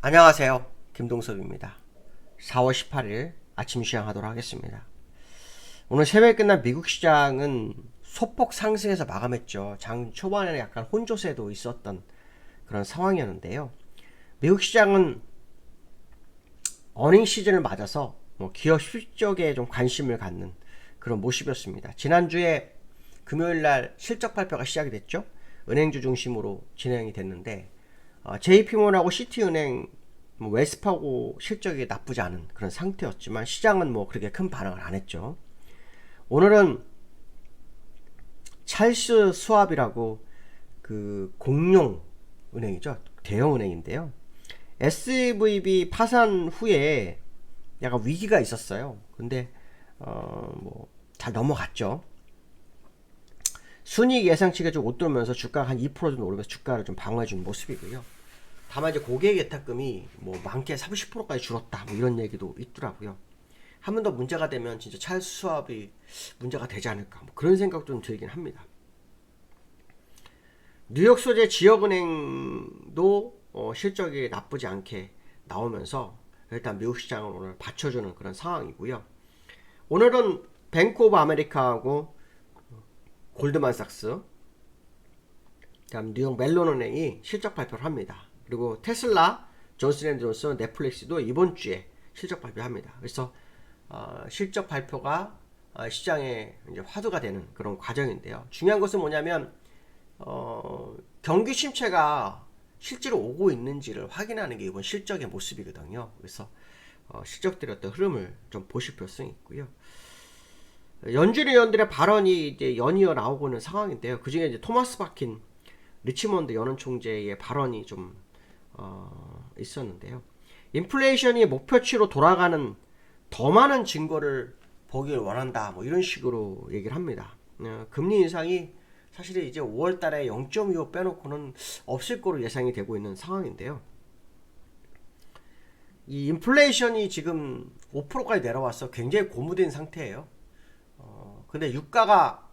안녕하세요. 김동섭입니다. 4월 18일 아침 시향하도록 하겠습니다. 오늘 새벽에 끝난 미국 시장은 소폭 상승해서 마감했죠. 장 초반에는 약간 혼조세도 있었던 그런 상황이었는데요. 미국 시장은 어닝 시즌을 맞아서 기업 실적에 좀 관심을 갖는 그런 모습이었습니다. 지난주에 금요일날 실적 발표가 시작이 됐죠. 은행주 중심으로 진행이 됐는데 JP모건하고 시티은행, 웰스파고 실적이 나쁘지 않은 그런 상태였지만 시장은 그렇게 큰 반응을 안 했죠. 오늘은 찰스 스왑이라고 그 공룡 은행이죠. 대형 은행인데요. SVB 파산 후에 약간 위기가 있었어요. 근데 잘 넘어갔죠. 순이익 예상치가 좀 웃돌면서 주가가 한 2% 정도 오르면서 주가를 좀 방어해주는 모습이고요. 다만 이제 고객 예탁금이 많게 30%까지 줄었다 이런 얘기도 있더라고요. 한 번 더 문제가 되면 진짜 찰스 수압이 문제가 되지 않을까 그런 생각도 좀 들긴 합니다. 뉴욕 소재 지역은행도 실적이 나쁘지 않게 나오면서 일단 미국 시장을 오늘 받쳐주는 그런 상황이고요. 오늘은 뱅크 오브 아메리카하고 골드만삭스, 다음 뉴욕 멜론은행이 실적 발표를 합니다. 그리고 테슬라, 존슨앤존슨, 넷플릭스도 이번 주에 실적 발표합니다. 그래서 실적 발표가 시장에 이제 화두가 되는 그런 과정인데요. 중요한 것은 뭐냐면 경기 침체가 실제로 오고 있는지를 확인하는 게 이번 실적의 모습이거든요. 그래서 실적들의 어떤 흐름을 좀 보실 필요성이 있고요. 연준 의원들의 발언이 이제 연이어 나오고 있는 상황인데요. 그 중에 이제 토마스 바킨 리치먼드 연은 총재의 발언이 좀 있었는데요. 인플레이션이 목표치로 돌아가는 더 많은 증거를 보길 원한다. 이런 식으로 얘기를 합니다. 금리 인상이 사실 이제 5월 달에 0.25 빼놓고는 없을 거로 예상이 되고 있는 상황인데요. 이 인플레이션이 지금 5%까지 내려와서 굉장히 고무된 상태예요. 근데 유가가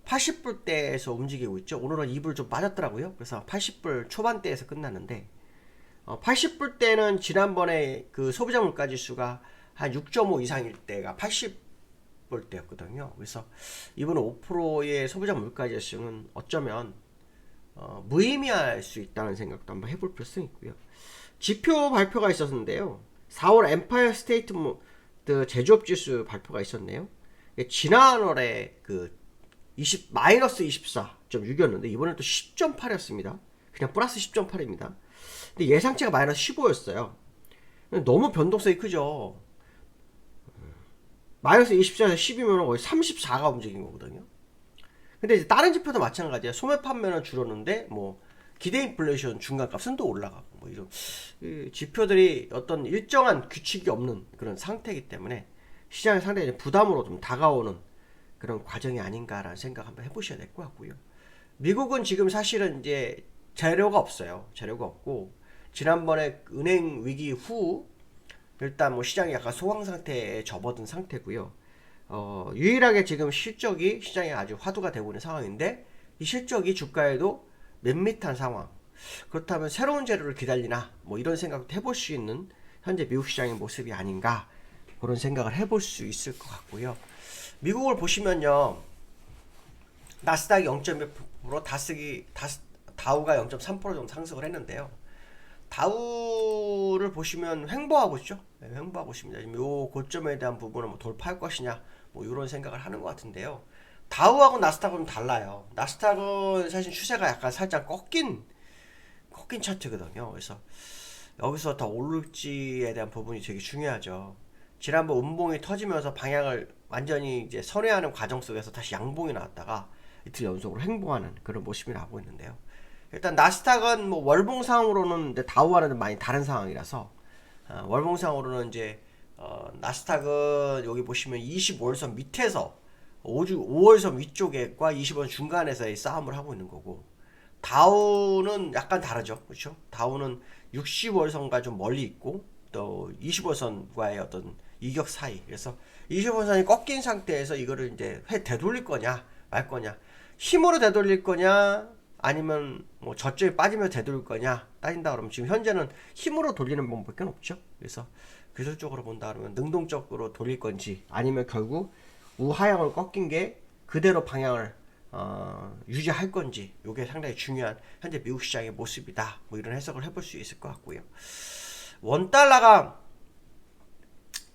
80불대에서 움직이고 있죠. 오늘은 2불 좀 빠졌더라고요. 그래서 80불 초반대에서 끝났는데 80불대는 지난번에 그 소비자 물가 지수가 한 6.5 이상일 때가 80불대였거든요. 그래서 이번에 5%의 소비자 물가 지수는 어쩌면 무의미할 수 있다는 생각도 한번 해볼 필요성이 있고요. 지표 발표가 있었는데요. 4월 엠파이어 스테이트 제조업 지수 발표가 있었네요. 지난월에 그 마이너스 24.6이었는데 이번엔 또 10.8이었습니다. 그냥 플러스 10.8입니다. 근데 예상치가 마이너스 15였어요. 너무 변동성이 크죠. 마이너스 24에서 10이면 거의 34가 움직인 거거든요. 근데 이제 다른 지표도 마찬가지야. 소매 판매는 줄었는데 기대 인플레이션 중간값은 또 올라가고 이런 지표들이 어떤 일정한 규칙이 없는 그런 상태이기 때문에 시장에 상당히 부담으로 좀 다가오는 그런 과정이 아닌가라는 생각 한번 해보셔야 될 것 같고요. 미국은 지금 사실은 이제 재료가 없어요. 재료가 없고 지난번에 은행 위기 후 일단 시장이 약간 소강 상태에 접어든 상태고요. 유일하게 지금 실적이 시장에 아주 화두가 되고 있는 상황인데 이 실적이 주가에도 밋밋한 상황. 그렇다면 새로운 재료를 기다리나 이런 생각도 해볼 수 있는 현재 미국 시장의 모습이 아닌가 그런 생각을 해볼 수 있을 것 같고요. 미국을 보시면요. 나스닥이 0.1%, 다우가 0.3% 정도 상승을 했는데요. 다우를 보시면 횡보하고 있죠. 네, 횡보하고 있습니다. 지금 요 고점에 대한 부분은 돌파할 것이냐 이런 생각을 하는 것 같은데요. 다우하고 나스닥은 달라요. 나스닥은 사실 추세가 약간 살짝 꺾인 차트거든요. 그래서 여기서 더 오를지에 대한 부분이 되게 중요하죠. 지난번 음봉이 터지면서 방향을 완전히 이제 선회하는 과정 속에서 다시 양봉이 나왔다가 이틀 연속으로 횡보하는 그런 모습이 나오고 있는데요. 일단 나스닥은 월봉상으로는 다우와는 많이 다른 상황이라서 월봉상으로는 이제 나스닥은 여기 보시면 25월선 밑에서 5월선 위쪽에과 20원 중간에서의 싸움을 하고 있는 거고 다우는 약간 다르죠. 그렇죠? 다우는 60월선과 좀 멀리 있고 또 20월선과의 어떤 이격 사이. 그래서 20월선이 꺾인 상태에서 이거를 이제 되돌릴 거냐 말 거냐, 힘으로 되돌릴 거냐 아니면 뭐 저쪽에 빠지면 되돌릴 거냐 따진다 그러면 지금 현재는 힘으로 돌리는 방법밖에 없죠. 그래서 기술적으로 본다 그러면 능동적으로 돌릴 건지 아니면 결국 우하향을 꺾인 게 그대로 방향을 유지할 건지 이게 상당히 중요한 현재 미국 시장의 모습이다. 뭐 이런 해석을 해볼 수 있을 것 같고요. 원달러가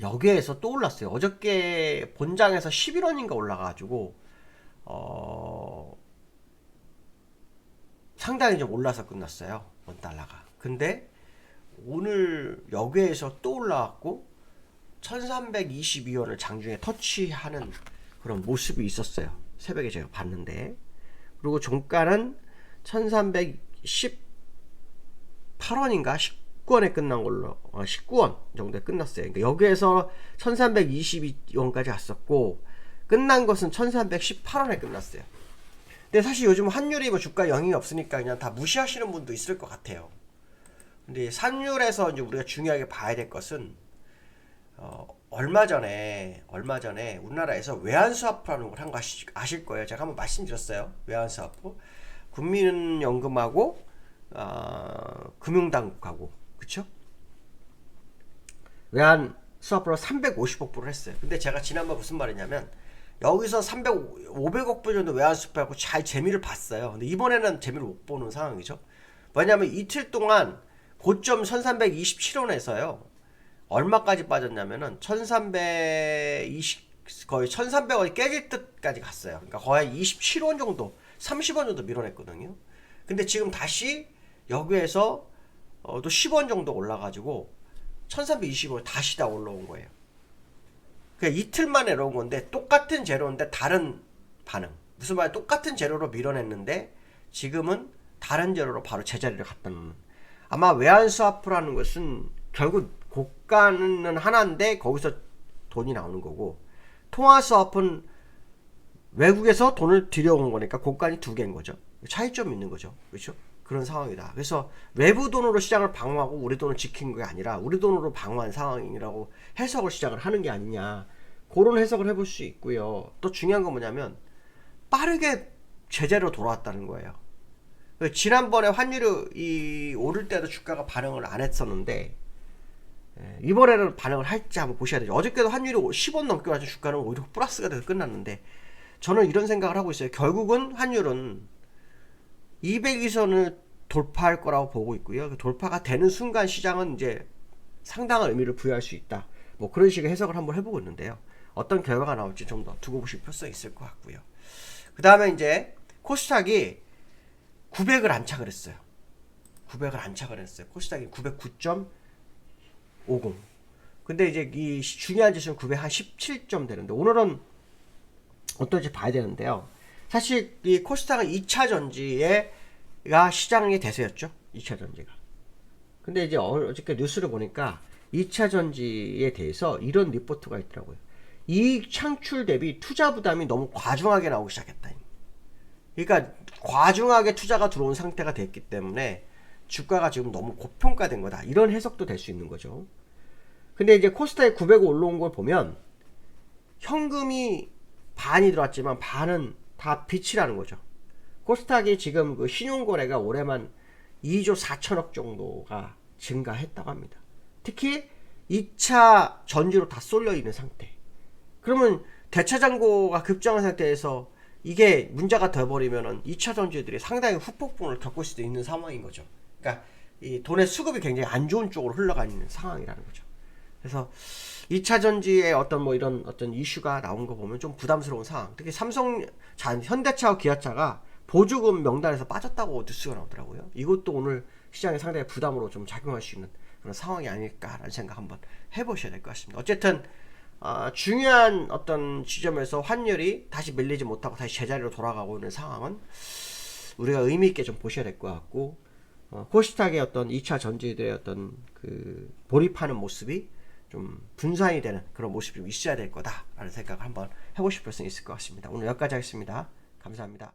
여기에서 또 올랐어요. 어저께 본장에서 11원인가 올라가가지고 상당히 좀 올라서 끝났어요. 원달러가. 근데 오늘 여기에서 또 올라왔고 1322원을 장중에 터치하는 그런 모습이 있었어요. 새벽에 제가 봤는데. 그리고 종가는 1318원인가 19원에 끝난 걸로 19원 정도에 끝났어요. 그러니까 여기에서 1322원까지 갔었고 끝난 것은 1318원에 끝났어요. 근데 사실 요즘 환율이 뭐 주가 영향이 없으니까 그냥 다 무시하시는 분도 있을 것 같아요. 근데 환율에서 이제 우리가 중요하게 봐야 될 것은 얼마 전에 우리나라에서 외환수합부라는 걸 한 거 아실 거예요. 제가 한번 말씀드렸어요. 외환수합부 국민연금하고 금융당국하고 그쵸? 외환수합부로 350억 불을 했어요. 근데 제가 지난번 무슨 말했냐면 여기서 500억 불 정도 외환수합하고 잘 재미를 봤어요. 근데 이번에는 재미를 못 보는 상황이죠. 왜냐면 이틀 동안 고점 1327원에서요. 얼마까지 빠졌냐면은 1320 거의 1300원이 깨질 듯까지 갔어요. 그러니까 거의 27원 정도, 30원 정도 밀어냈거든요. 근데 지금 다시 여기에서 또 10원 정도 올라가지고 1320원 다시 다 올라온 거예요. 그러니까 이틀 만에 올라온 건데 똑같은 재료인데 다른 반응. 무슨 말이야? 똑같은 재료로 밀어냈는데 지금은 다른 재료로 바로 제자리를 갖다 놓는. 아마 외환수합부라는 것은 결국 고가는 하나인데 거기서 돈이 나오는 거고 통화수합은 외국에서 돈을 들여온 거니까 고가는 두 개인 거죠. 차이점이 있는 거죠. 그렇죠? 그런 상황이다. 그래서 외부 돈으로 시장을 방어하고 우리 돈을 지킨 게 아니라 우리 돈으로 방어한 상황이라고 해석을 시작을 하는 게 아니냐. 그런 해석을 해볼 수 있고요. 또 중요한 건 뭐냐면 빠르게 제재로 돌아왔다는 거예요. 지난번에 환율이 오를 때도 주가가 반응을 안 했었는데 이번에는 반응을 할지 한번 보셔야 되죠. 어저께도 환율이 10원 넘게 와서 주가는 오히려 플러스가 돼서 끝났는데 저는 이런 생각을 하고 있어요. 결국은 환율은 200일선을 돌파할 거라고 보고 있고요. 돌파가 되는 순간 시장은 이제 상당한 의미를 부여할 수 있다. 뭐 그런 식의 해석을 한번 해보고 있는데요. 어떤 결과가 나올지 좀 더 두고 보실 필요성이 있을 것 같고요. 그 다음에 이제 코스닥이 900을 안착을 했어요. 900을 안착을 했어요. 코스닥이 909.50. 근데 이제 이 중요한 지수는 917점 되는데 오늘은 어떨지 봐야 되는데요. 사실 이 코스닥은 2차 전지가 시장의 대세였죠. 2차 전지가. 근데 이제 어저께 뉴스를 보니까 2차 전지에 대해서 이런 리포트가 있더라고요. 이익 창출 대비 투자 부담이 너무 과중하게 나오기 시작했다. 그러니까 과중하게 투자가 들어온 상태가 됐기 때문에 주가가 지금 너무 고평가된 거다. 이런 해석도 될 수 있는 거죠. 근데 이제 코스닥에 900 올라온 걸 보면 현금이 반이 들어왔지만 반은 다 빚이라는 거죠. 코스닥이 지금 그 신용거래가 올해만 2조 4천억 정도가 증가했다고 합니다. 특히 2차 전지로 다 쏠려 있는 상태. 그러면 대차장고가 급증한 상태에서 이게 문제가 돼버리면은 2차 전지들이 상당히 후폭풍을 겪을 수도 있는 상황인 거죠. 그러니까 이 돈의 수급이 굉장히 안 좋은 쪽으로 흘러가는 상황이라는 거죠. 그래서 2차 전지에 어떤 뭐 이런 어떤 이슈가 나온 거 보면 좀 부담스러운 상황. 특히 현대차와 기아차가 보조금 명단에서 빠졌다고 뉴스가 나오더라고요. 이것도 오늘 시장에 상당히 부담으로 좀 작용할 수 있는 그런 상황이 아닐까라는 생각 한번 해보셔야 될 것 같습니다. 어쨌든 중요한 어떤 지점에서 환율이 다시 밀리지 못하고 다시 제자리로 돌아가고 있는 상황은 우리가 의미 있게 좀 보셔야 될 것 같고 코스닥의 어떤 2차 전지들의 어떤 그 몰입하는 모습이 좀 분산이 되는 그런 모습이 좀 있어야 될 거다라는 생각을 한번 해보실 필요성이 있을 것 같습니다. 오늘 여기까지 하겠습니다. 감사합니다.